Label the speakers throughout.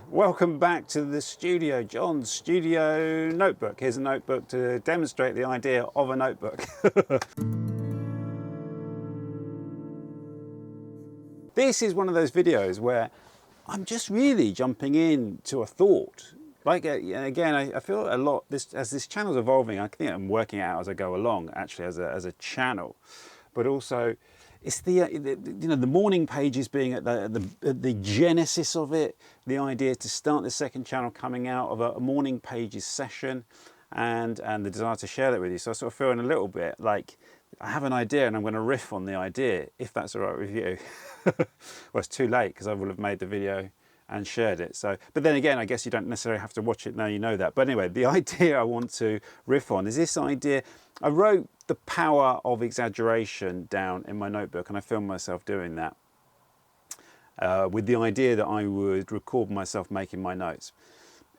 Speaker 1: Welcome back to the studio, John's studio notebook. Here's a notebook to demonstrate the idea of a notebook. This is one of those videos where I'm just really jumping into a thought. Again, I feel a lot, as this channel's evolving, I think I'm working out as I go along, actually, as a channel. But also, it's the morning pages being at the genesis of it, the idea to start the second channel coming out of a morning pages session, and the desire to share that with you. So I sort of feel in a little bit like I have an idea and I'm going to riff on the idea, if that's all right with you. Well, it's too late because I will have made the video and shared it. So, but then again, I guess you don't necessarily have to watch it now you know that. But anyway, the idea I want to riff on is this idea. I wrote the power of exaggeration down in my notebook, and I filmed myself doing that with the idea that I would record myself making my notes.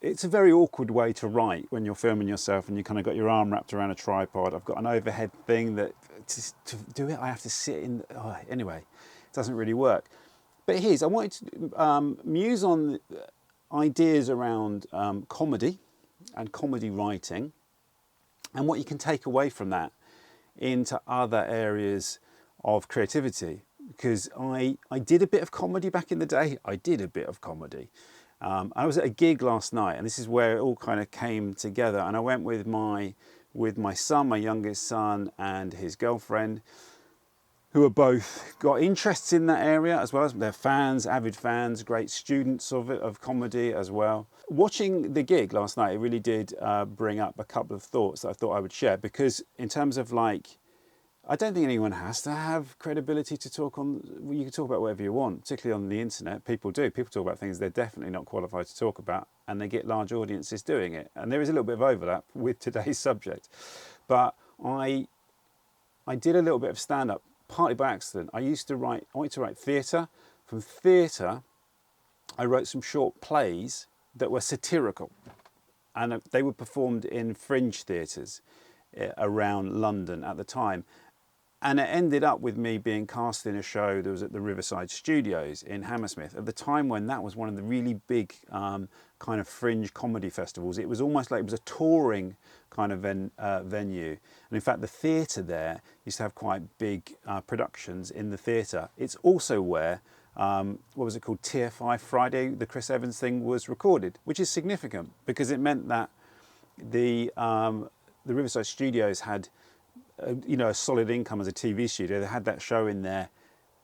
Speaker 1: It's a very awkward way to write when you're filming yourself and you kind of got your arm wrapped around a tripod. I've got an overhead thing that to do it I have to sit in. Anyway, it doesn't really work. But here's, I wanted to muse on ideas around comedy and comedy writing and what you can take away from that into other areas of creativity. Because I did a bit of comedy back in the day. I did a bit of comedy. I was at a gig last night, and this is where it all kind of came together. And I went with my son, my youngest son, and his girlfriend, who are both got interests in that area as well. As they're fans, avid fans, great students of comedy as well. Watching the gig last night, it really did bring up a couple of thoughts that I thought I would share, because in terms of I don't think anyone has to have credibility to talk on. You can talk about whatever you want, particularly on the internet. People do. People talk about things they're definitely not qualified to talk about, and they get large audiences doing it. And there is a little bit of overlap with today's subject. But I did a little bit of stand-up, partly by accident. I wanted to write theatre. From theatre, I wrote some short plays that were satirical, and they were performed in fringe theatres around London at the time. And it ended up with me being cast in a show that was at the Riverside Studios in Hammersmith at the time when that was one of the really big kind of fringe comedy festivals. It was almost like it was a touring kind of venue. And in fact, the theatre there used to have quite big productions in the theatre. It's also where, what was it called, TFI Friday, the Chris Evans thing, was recorded, which is significant because it meant that the Riverside Studios had a solid income as a TV studio. They had that show in there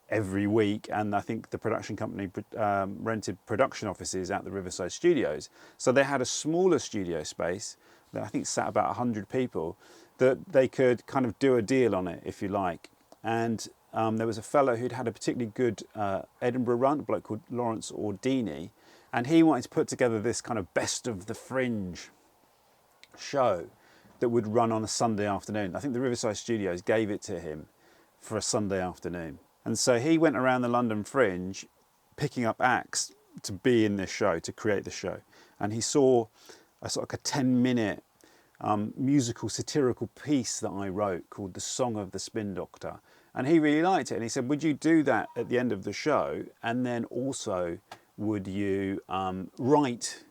Speaker 1: every week, and I think the production company rented production offices at the Riverside Studios. So they had a smaller studio space that I think sat about 100 people that they could kind of do a deal on it, if you like. And there was a fellow who'd had a particularly good Edinburgh run, a bloke called Lawrence Ordini, and he wanted to put together this kind of best of the fringe show that would run on a Sunday afternoon. I think the Riverside Studios gave it to him for a Sunday afternoon. And so he went around the London Fringe picking up acts to be in this show, to create the show. And he saw a sort of a 10-minute musical satirical piece that I wrote called The Song of the Spin Doctor. And he really liked it. And he said, would you do that at the end of the show? And then also, would you write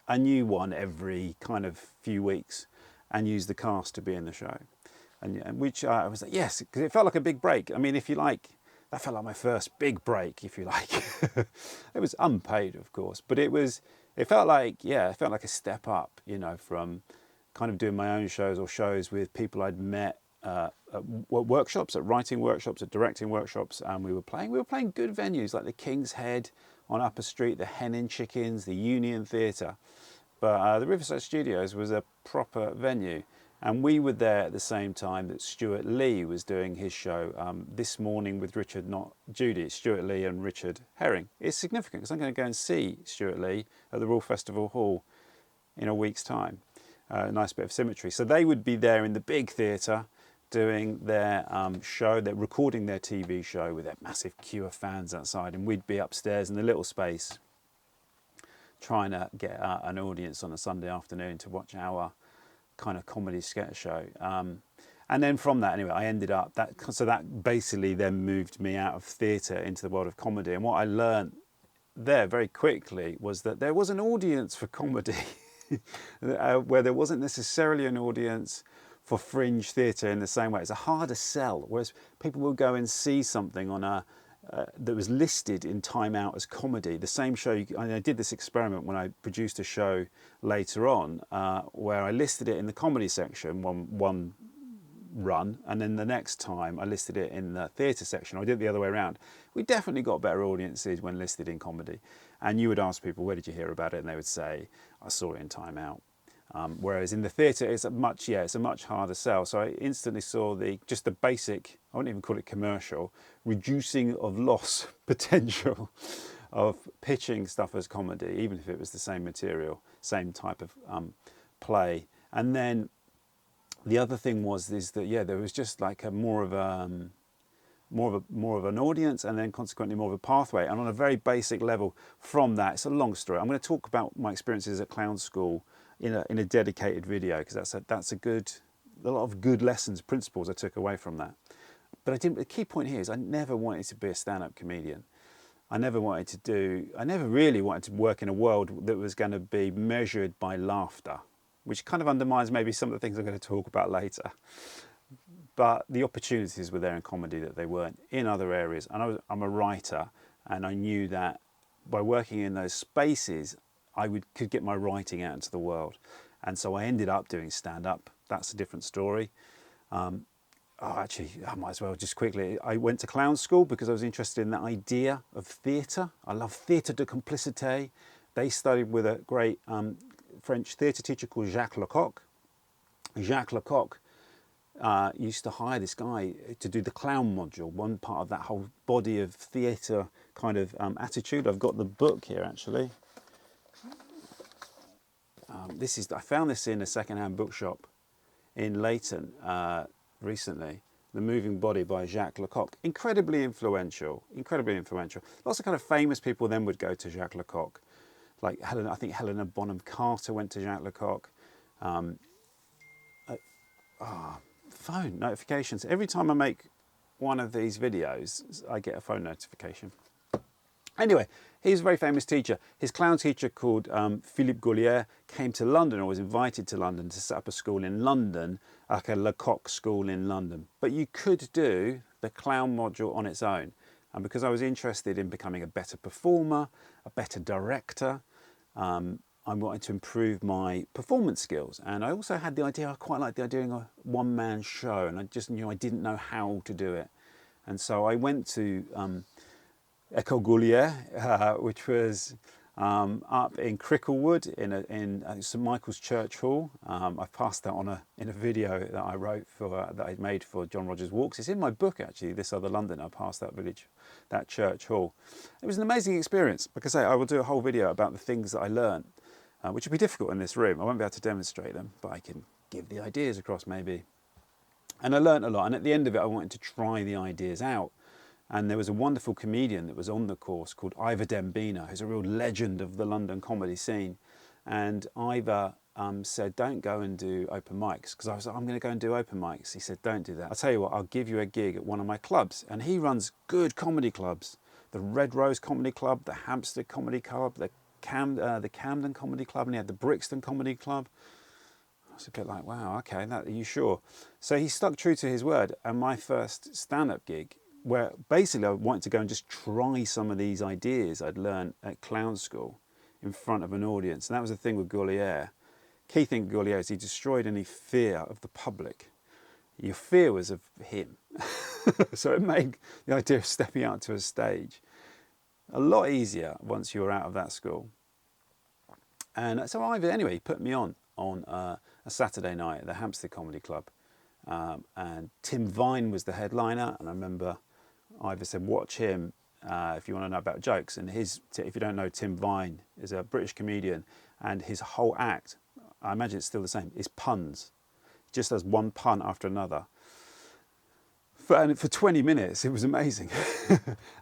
Speaker 1: a new one every kind of few weeks and use the cast to be in the show? And which I was like, yes, because it felt like a big break. I mean, if you like, that felt like my first big break, if you like. It was unpaid, of course, but it felt like a step up, from kind of doing my own shows or shows with people I'd met at workshops, at writing workshops, at directing workshops, and we were playing good venues like the King's Head on Upper Street, the Hen and Chickens, the Union Theatre. But the Riverside Studios was a proper venue, and we were there at the same time that Stuart Lee was doing his show This Morning with Richard, Not Judy. Stuart Lee and Richard Herring. It's significant because I'm going to go and see Stuart Lee at the Royal Festival Hall in a week's time. A nice bit of symmetry. So they would be there in the big theatre doing their show. They're recording their TV show with their massive queue of fans outside, and we'd be upstairs in the little space trying to get an audience on a Sunday afternoon to watch our kind of comedy sketch show. And then from that, anyway, I ended up, that basically then moved me out of theatre into the world of comedy. And what I learned there very quickly was that there was an audience for comedy, where there wasn't necessarily an audience for fringe theatre in the same way. It's a harder sell, whereas people will go and see something on a that was listed in Time Out as comedy. The same show, I did this experiment when I produced a show later on, where I listed it in the comedy section one run, and then the next time I listed it in the theatre section. I did it the other way around. We definitely got better audiences when listed in comedy. And you would ask people, where did you hear about it? And they would say, I saw it in Time Out. Whereas in the theatre, it's a much harder sell. So I instantly saw just the basic, I wouldn't even call it commercial, reducing of loss potential of pitching stuff as comedy, even if it was the same material, same type of play. And then the other thing is that there was just like more of an audience, and then consequently more of a pathway. And on a very basic level from that, it's a long story. I'm going to talk about my experiences at clown school in a dedicated video, because that's a lot of good lessons, principles I took away from that. But the key point here is I never wanted to be a stand-up comedian. I never really wanted to work in a world that was going to be measured by laughter, which kind of undermines maybe some of the things I'm going to talk about later. But the opportunities were there in comedy that they weren't in other areas. And I'm a writer, and I knew that by working in those spaces, could get my writing out into the world. And so I ended up doing stand-up. That's a different story. Actually, I might as well just quickly. I went to clown school because I was interested in the idea of theatre. I love theatre de complicité. They studied with a great French theatre teacher called Jacques Lecoq. Jacques Lecoq used to hire this guy to do the clown module, one part of that whole body of theatre kind of attitude. I've got the book here, actually. I found this in a second-hand bookshop in Leighton recently. The Moving Body by Jacques Lecoq. Incredibly influential. Lots of kind of famous people then would go to Jacques Lecoq. Like I think Helena Bonham Carter went to Jacques Lecoq. Phone notifications. Every time I make one of these videos, I get a phone notification. Anyway, he's a very famous teacher. His clown teacher called Philippe Gouier came to London, or was invited to London to set up a school in London, like a Lecoq school in London. But you could do the clown module on its own. And because I was interested in becoming a better performer, a better director, I wanted to improve my performance skills. And I also had the idea, I quite liked the idea of a one-man show, and I just knew I didn't know how to do it. And so I went to École Gouier, which was up in Cricklewood in St Michael's Church Hall. I've passed that in a video that I wrote that I made for John Rogers Walks. It's in my book, actually, This Other London. I passed that church hall. It was an amazing experience. Like I say, I will do a whole video about the things that I learned, which will be difficult in this room. I won't be able to demonstrate them, but I can give the ideas across maybe. And I learned a lot. And at the end of it, I wanted to try the ideas out. And there was a wonderful comedian that was on the course called Ivor Dembina, who's a real legend of the London comedy scene. And Ivor said, don't go and do open mics, because I was like, I'm going to go and do open mics. He said, don't do that. I'll tell you what, I'll give you a gig at one of my clubs. And he runs good comedy clubs. The Red Rose Comedy Club, the Hampstead Comedy Club, the Camden Comedy Club, and he had the Brixton Comedy Club. I was a bit like, wow, okay, are you sure? So he stuck true to his word. And my first stand-up gig, where basically I wanted to go and just try some of these ideas I'd learned at clown school in front of an audience. And that was the thing with Gouier. Key thing with Gouier is he destroyed any fear of the public. Your fear was of him. So it made the idea of stepping out to a stage a lot easier once you were out of that school. And so Ivor, anyway, put me on a Saturday night at the Hampstead Comedy Club. And Tim Vine was the headliner. And I remember Ivor said, watch him if you want to know about jokes. And if you don't know, Tim Vine is a British comedian, and his whole act, I imagine it's still the same, is puns. He just does one pun after another. And for 20 minutes, it was amazing.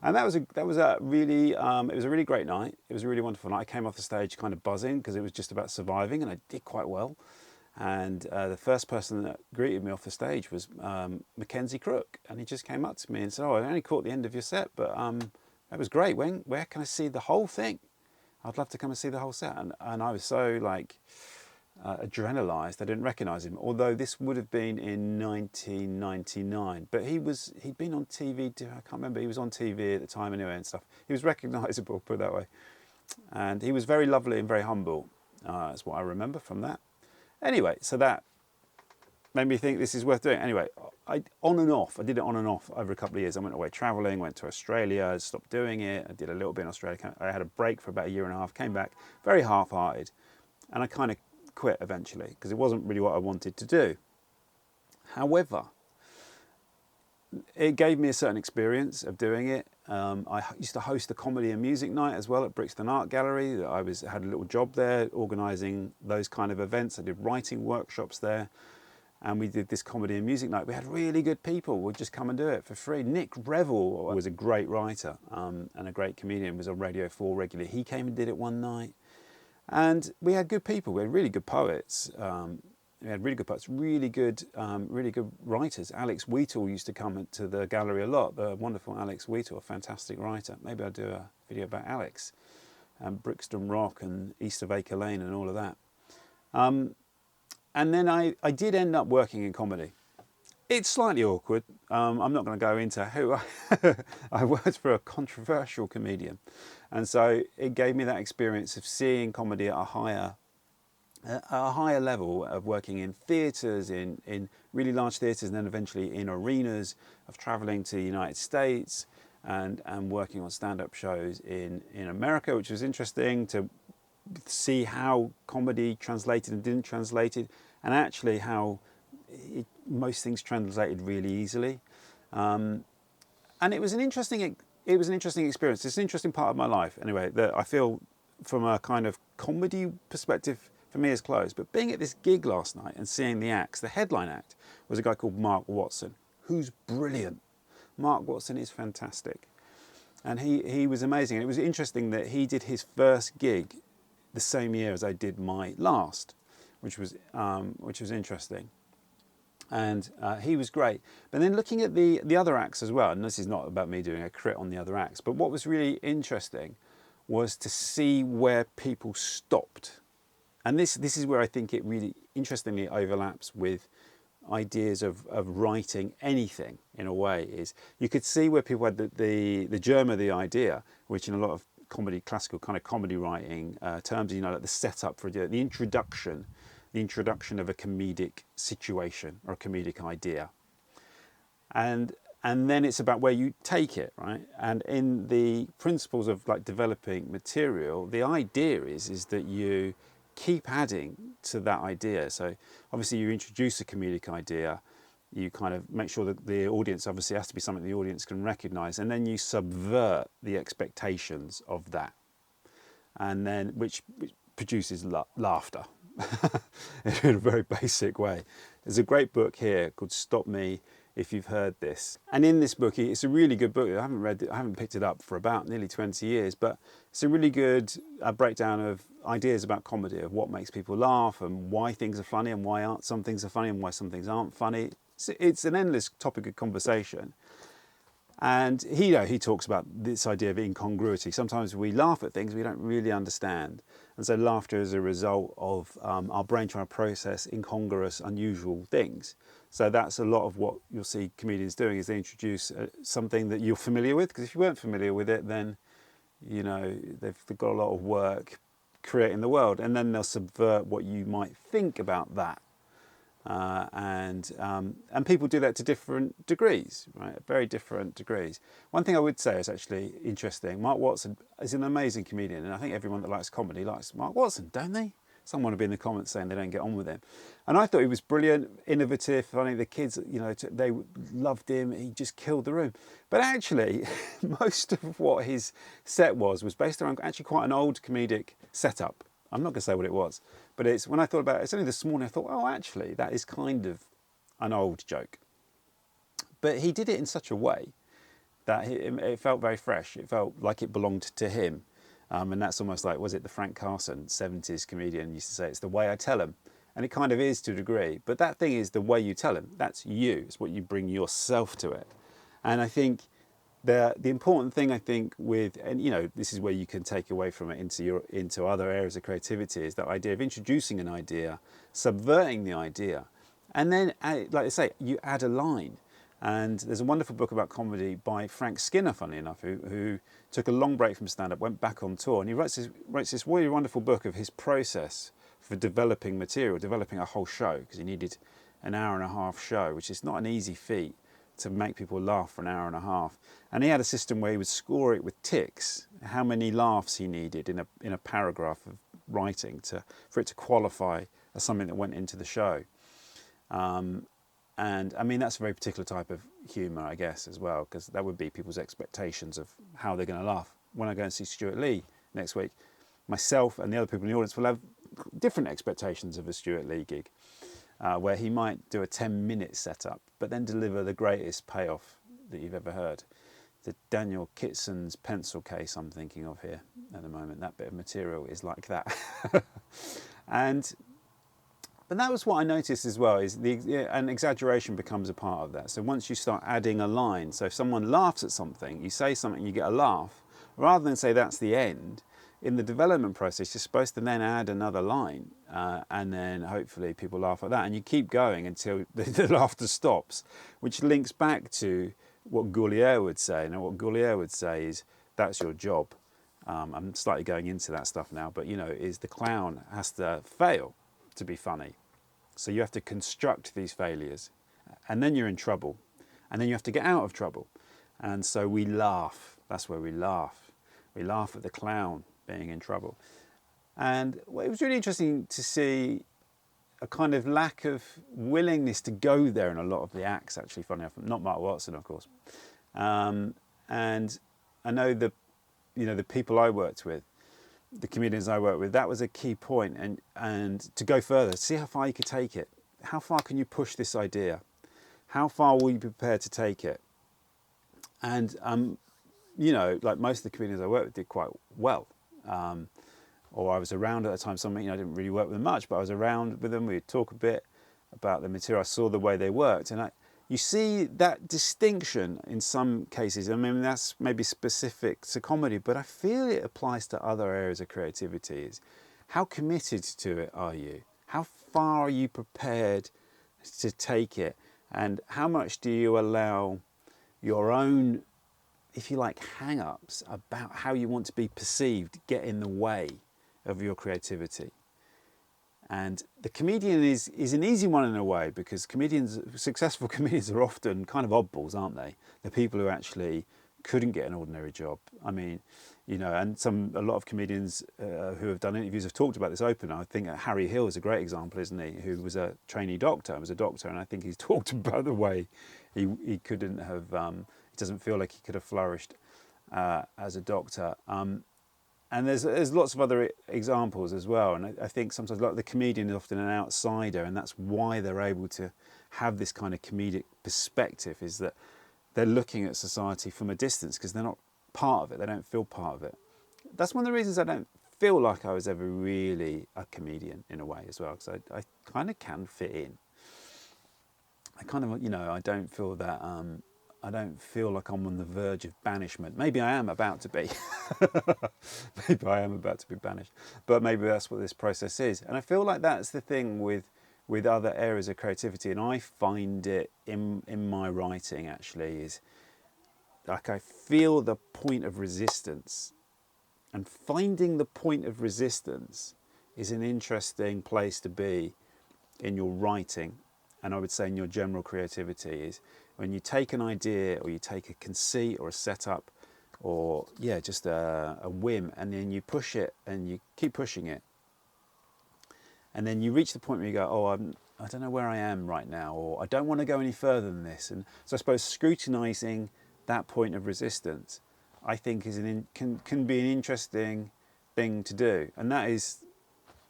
Speaker 1: And it was a really great night. It was a really wonderful night. I came off the stage kind of buzzing, because it was just about surviving, and I did quite well. And the first person that greeted me off the stage was Mackenzie Crook, and he just came up to me and said, "Oh, I only caught the end of your set, but that was great. Where can I see the whole thing? I'd love to come and see the whole set. And I was so like adrenalized, I didn't recognize him. Although this would have been in 1999, but he'd been on TV. I can't remember. He was on TV at the time anyway and stuff. He was recognizable, put it that way. And he was very lovely and very humble. That's what I remember from that. Anyway, so that made me think this is worth doing. Anyway, I did it on and off over a couple of years. I went away traveling, went to Australia, stopped doing it. I did a little bit in Australia. I had a break for about a year and a half, came back, very half-hearted. And I kind of quit eventually because it wasn't really what I wanted to do. However, it gave me a certain experience of doing it. I used to host a comedy and music night as well at Brixton Art Gallery. I had a little job there organising those kind of events. I did writing workshops there. And we did this comedy and music night. We had really good people who would just come and do it for free. Nick Revel was a great writer and a great comedian, was on Radio 4 regularly. He came and did it one night. And we had good people. We had really good poets. Really good writers. Alex Wheatle used to come to the gallery a lot. The wonderful Alex Wheatle, a fantastic writer. Maybe I'll do a video about Alex and Brixton Rock and East of Acre Lane and all of that. And then I did end up working in comedy. It's slightly awkward. I'm not going to go into who I worked for a controversial comedian. And so it gave me that experience of seeing comedy at a higher level, of working in theatres, in really large theatres, and then eventually in arenas, of travelling to the United States and working on stand-up shows in America, which was interesting to see how comedy translated and didn't translate it, and actually how most things translated really easily. And it was an interesting experience. It's an interesting part of my life, anyway, that I feel from a kind of comedy perspective for me is closed. But being at this gig last night and seeing the acts, the headline act was a guy called Mark Watson, who's brilliant. Mark Watson is fantastic. And he was amazing. And it was interesting that he did his first gig the same year as I did my last, which was interesting. And he was great. But then looking at the other acts as well, and this is not about me doing a crit on the other acts, but what was really interesting was to see where people stopped. And this is where I think it really interestingly overlaps with ideas of writing anything in a way, is you could see where people had the germ of the idea, which in a lot of comedy, classical kind of comedy writing terms, like the setup for the introduction of a comedic situation or a comedic idea, and then it's about where you take it, right? And in the principles of like developing material, the idea is that you keep adding to that idea. So obviously you introduce a comedic idea, you kind of make sure that the audience obviously has to be something the audience can recognize, and then you subvert the expectations of that, and then which produces laughter in a very basic way. There's a great book here called Stop Me If You've Heard This, and in this book, it's a really good book. I haven't picked it up for about nearly 20 years, but it's a really good breakdown of ideas about comedy, of what makes people laugh and why things are funny and why some things are funny and why some things aren't funny. It's an endless topic of conversation. And he talks about this idea of incongruity. Sometimes we laugh at things we don't really understand. And so laughter is a result of our brain trying to process incongruous, unusual things. So that's a lot of what you'll see comedians doing, is they introduce something that you're familiar with. Because if you weren't familiar with it, then they've got a lot of work creating the world. And then they'll subvert what you might think about that. And people do that to different degrees, right? Very different degrees. One thing I would say is actually interesting. Mark Watson is an amazing comedian, and I think everyone that likes comedy likes Mark Watson, don't they? Someone would be in the comments saying they don't get on with him. And I thought he was brilliant, innovative, funny. The kids, they loved him. He just killed the room. But actually, most of what his set was based around actually quite an old comedic setup. I'm not going to say what it was, but it's when I thought about it, it's only this morning I thought, oh, actually, that is kind of an old joke. But he did it in such a way that it felt very fresh. It felt like it belonged to him. And that's almost like, was it the Frank Carson, 70s comedian, used to say, it's the way I tell him. And it kind of is to a degree. But that thing is the way you tell him. That's you. It's what you bring yourself to it. And I think the important thing I think with, and you know, this is where you can take away from it into other areas of creativity, is that idea of introducing an idea, subverting the idea, and then like I say, you add a line. And there's a wonderful book about comedy by Frank Skinner, funny enough, who took a long break from stand-up, went back on tour, and he writes this really wonderful book of his process for developing material, developing a whole show, because he needed an hour and a half show, which is not an easy feat to make people laugh for an hour and a half. And he had a system where he would score it with ticks, how many laughs he needed in a paragraph of writing for it to qualify as something that went into the show. And I mean, that's a very particular type of humour, I guess, as well, because that would be people's expectations of how they're going to laugh. When I go and see Stuart Lee next week, myself and the other people in the audience will have different expectations of a Stuart Lee gig, where he might do a 10-minute setup, but then deliver the greatest payoff that you've ever heard. The Daniel Kitson's pencil case I'm thinking of here at the moment, that bit of material is like that. But that was what I noticed as well, is an exaggeration becomes a part of that. So once you start adding a line, so if someone laughs at something, you say something, you get a laugh, rather than say that's the end, in the development process, you're supposed to then add another line, and then hopefully people laugh at that. And you keep going until the laughter stops, which links back to what Gouier would say. Now, what Gouier would say is, that's your job. I'm slightly going into that stuff now, but, you know, is the clown has to fail to be funny. So you have to construct these failures, and then you're in trouble, and then you have to get out of trouble. And so we laugh. That's where we laugh. We laugh at the clown being in trouble. And it was really interesting to see a kind of lack of willingness to go there in a lot of the acts, actually, funny enough. Not Mark Watson, of course. And I know the people I worked with, the comedians I worked with, that was a key point, and to go further, see how far you could take it. How far can you push this idea? How far will you be prepared to take it? And, you know, like most of the comedians I worked with did quite well. Or I was around at the time. Some, you know, I didn't really work with them much, but I was around with them. We'd talk a bit about the material. I saw the way they worked, and you see that distinction in some cases. I mean, that's maybe specific to comedy, but I feel it applies to other areas of creativity. Is how committed to it are you? How far are you prepared to take it? And how much do you allow your own, if you like, hang-ups about how you want to be perceived get in the way of your creativity? And the comedian is an easy one in a way, because successful comedians are often kind of oddballs, aren't they? They're people who actually couldn't get an ordinary job. I mean, you know, and a lot of comedians who have done interviews have talked about this open. I think Harry Hill is a great example, isn't he? Who was a trainee doctor, and I think he's talked about the way he couldn't have, he doesn't feel like he could have flourished as a doctor. And there's lots of other examples as well. And I think sometimes, like, the comedian is often an outsider, and that's why they're able to have this kind of comedic perspective, is that they're looking at society from a distance because they're not part of it. They don't feel part of it. That's one of the reasons I don't feel like I was ever really a comedian in a way as well, because I kind of can fit in. I kind of, you know, I don't feel that... I don't feel like I'm on the verge of banishment. Maybe I am about to be. Maybe I am about to be banished. But maybe that's what this process is. And I feel like that's the thing with other areas of creativity. And I find it in my writing, actually, is like I feel the point of resistance. And finding the point of resistance is an interesting place to be in your writing. And I would say in your general creativity, is when you take an idea, or you take a conceit or a setup, or just a whim, and then you push it and you keep pushing it, and then you reach the point where you go, I don't know where I am right now, or I don't want to go any further than this. And so I suppose scrutinising that point of resistance, I think, can be an interesting thing to do. And that is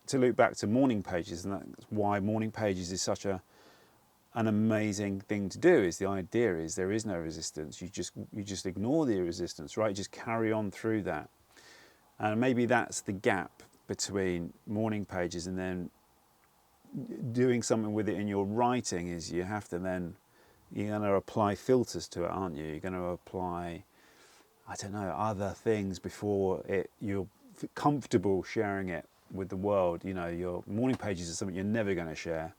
Speaker 1: to loop back to morning pages, and that's why morning pages is such an amazing thing to do. Is the idea is there is no resistance. You just ignore the resistance, right? You just carry on through that. And maybe that's the gap between morning pages and then doing something with it in your writing, is you have to then, you're going to apply filters to it, aren't you? You're going to apply I don't know, other things before you're comfortable sharing it with the world. You know, your morning pages is something you're never going to share.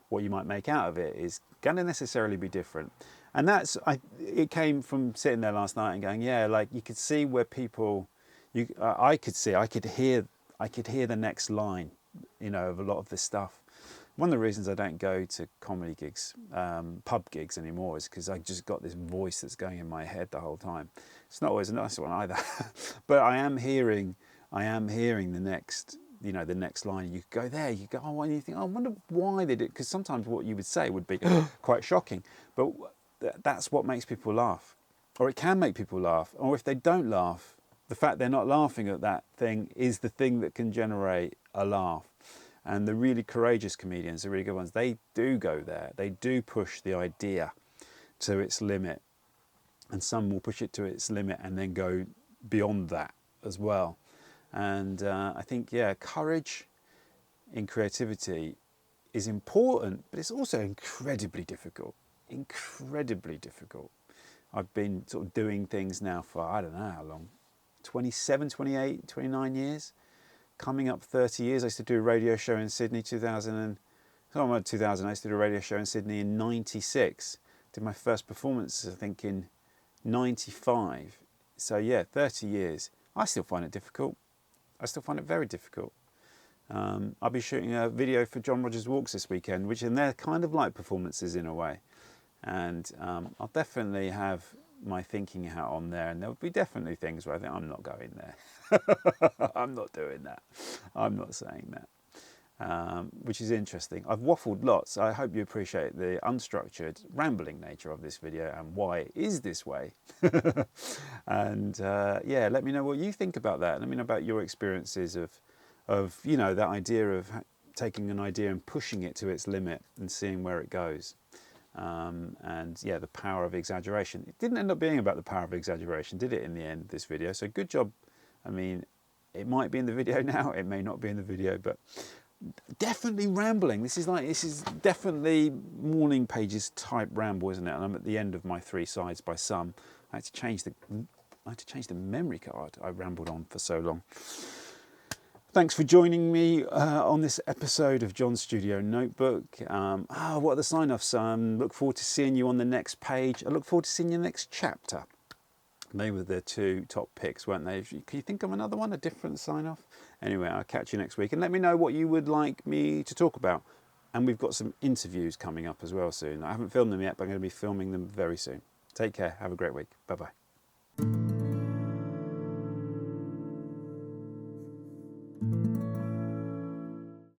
Speaker 1: What you might make out of it is going to necessarily be different. And it came from sitting there last night and going, yeah, like you could see where people, I could hear the next line, you know, of a lot of this stuff. One of the reasons I don't go to comedy gigs, pub gigs anymore, is because I just got this voice that's going in my head the whole time. It's not always a nice one either, but I am hearing the next, you know, the next line. You go there, you go, oh, and you think, oh, I wonder why they did. Because sometimes what you would say would be quite shocking, but that's what makes people laugh, or it can make people laugh. Or if they don't laugh, the fact they're not laughing at that thing is the thing that can generate a laugh. And the really courageous comedians, the really good ones, they do go there. They do push the idea to its limit. And some will push it to its limit and then go beyond that as well. And I think, yeah, courage in creativity is important, but it's also incredibly difficult. Incredibly difficult. I've been sort of doing things now for, I don't know how long, 27, 28, 29 years. Coming up 30 years. I used to do a radio show in Sydney, I used to do a radio show in Sydney in 96. Did my first performance, I think, in 95. So yeah, 30 years. I still find it difficult. I still find it very difficult. I'll be shooting a video for John Rogers Walks this weekend, which and they're kind of like performances in a way. And I'll definitely have my thinking hat on there, and there'll be definitely things where I think I'm not going there. I'm not doing that. I'm not saying that, which is interesting. I've waffled lots. I hope you appreciate the unstructured, rambling nature of this video and why it is this way. And yeah, let me know what you think about that. Let me know about your experiences of you know, that idea of taking an idea and pushing it to its limit and seeing where it goes. And yeah, the power of exaggeration. It didn't end up being about the power of exaggeration, did it, in the end, this video? So good job. I mean, it might be in the video now, it may not be in the video, but definitely rambling. This is definitely morning pages type ramble, isn't it? And I'm at the end of my 3 sides by some. I had to change the memory card. I rambled on for so long. Thanks for joining me on this episode of John's Studio Notebook. What are the sign-offs? Look forward to seeing you on the next page. I look forward to seeing you in the next chapter. They were the 2 top picks, weren't they? Can you think of another one, a different sign-off? Anyway, I'll catch you next week. And let me know what you would like me to talk about. And we've got some interviews coming up as well soon. I haven't filmed them yet, but I'm going to be filming them very soon. Take care. Have a great week. Bye-bye.